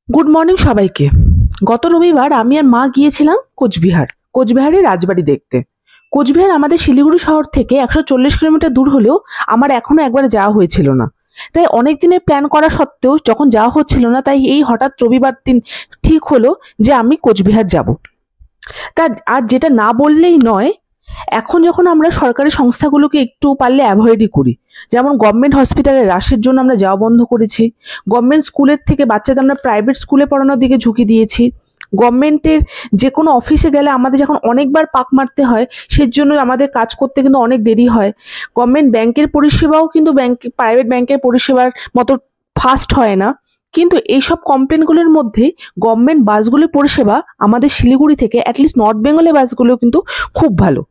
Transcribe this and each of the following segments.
Good morning সবাইকে। গত রবিবার আমি আর মা গিয়েছিলাম কোচবিহারের রাজবাড়ি দেখতে। কোচবিহার আমাদের শিলিগুড়ি শহর থেকে 140 কিলোমিটার দূর হলেও আমার এখনো একবার যাওয়া হয়েছিল না। তাই অনেক দিনের প্ল্যান করা সত্ত্বেও যখন যাওয়া হচ্ছিল না, তাই এই হঠাৎ রবিবার দিন ঠিক হলো যে আমি কোচবিহার যাব। তা আর যেটা না বললেই নয়, এখন যখন আমরা সরকারি সংস্থাগুলোকে একটু পারলে অ্যাভয়েডই করি, যেমন গভর্নমেন্ট হসপিটালে রাশের জন্য আমরা যাওয়া বন্ধ করেছি, গভর্নমেন্ট স্কুলের থেকে বাচ্চাদের আমরা প্রাইভেট স্কুলে পড়ানোর দিকে ঝুঁকি দিয়েছি, গভর্নমেন্টের যে কোনো অফিসে গেলে আমাদের যখন অনেকবার পাক মারতে হয়, সেজন্য আমাদের কাজ করতে কিন্তু অনেক দেরি হয়। গভর্নমেন্ট ব্যাংকের পরিষেবাও কিন্তু প্রাইভেট ব্যাংকের পরিষেবার মতো ফাস্ট হয় না। কিন্তু এইসব কমপ্লেনগুলোর মধ্যে গভর্নমেন্ট বাসগুলির পরিষেবা আমাদের শিলিগুড়ি থেকে অ্যাটলিস্ট নর্থ বেঙ্গলের বাসগুলো কিন্তু খুব ভালো।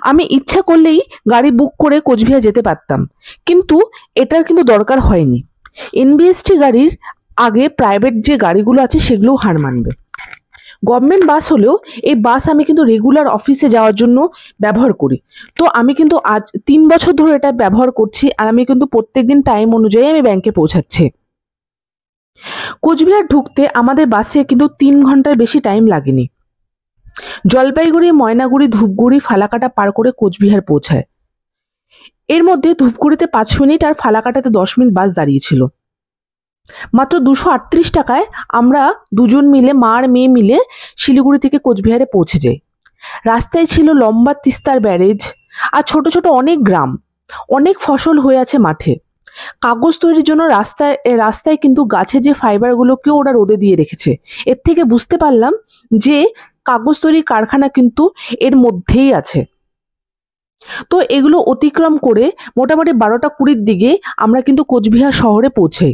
আমি ইচ্ছা করলেই গাড়ি বুক করে কোচবিহার যেতে পারতাম, কিন্তু এটার কিন্তু দরকার হয়নি। এনবিএসটি গাড়ির আগে প্রাইভেট যে গাড়িগুলো আছে সেগুলোও হার মানবে। গভর্নমেন্ট বাস হলেও এই বাস আমি কিন্তু রেগুলার অফিসে যাওয়ার জন্য ব্যবহার করি। তো আমি কিন্তু আজ 3 বছর ধরে এটা ব্যবহার করছি, আর আমি কিন্তু প্রত্যেকদিন টাইম অনুযায়ী আমি ব্যাংকে পৌঁছাচ্ছি। কোচবিহার ঢুকতে আমাদের বাসে কিন্তু 3 ঘন্টার বেশি টাইম লাগেনি। জলপাইগুড়ি, ময়নাগুড়ি, ধূপগুড়ি, ফালাকাটা পার করে কোচবিহার পৌঁছায়। এর মধ্যে ধূপগুড়িতে 5 মিনিট আর ফালাকাটাতে 10 মিনিট বাস দাঁড়িয়েছিল। মাত্র 238 টাকায় আমরা দুজন মিলে, মা আর মেয়ে মিলে শিলিগুড়ি থেকে কোচবিহারে পৌঁছে যাই। রাস্তায় ছিল লম্বা তিস্তার ব্যারেজ আর ছোট ছোট অনেক গ্রাম, অনেক ফসল হয়ে আছে মাঠে। কাগজ তৈরির জন্য রাস্তায় কিন্তু গাছের যে ফাইবারগুলোকেও ওরা রোদে দিয়ে রেখেছে। এর থেকে বুঝতে পারলাম যে কাগজ তৈরির কারখানা কিন্তু এর মধ্যেই আছে। তো এগুলো অতিক্রম করে মোটামুটি 12টা 20-র দিকে আমরা কিন্তু কোচবিহার শহরে পৌঁছাই।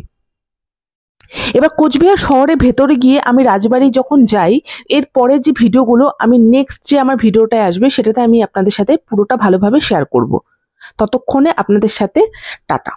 এবার কোচবিহার শহরের ভেতরে গিয়ে আমি রাজবাড়ি যখন যাই, এর পরে যে ভিডিওগুলো আমি নেক্সট যে আমার ভিডিওটায় আসবে সেটাতে আমি আপনাদের সাথে পুরোটা ভালোভাবে শেয়ার করব। ততক্ষণে আপনাদের সাথে টাটা।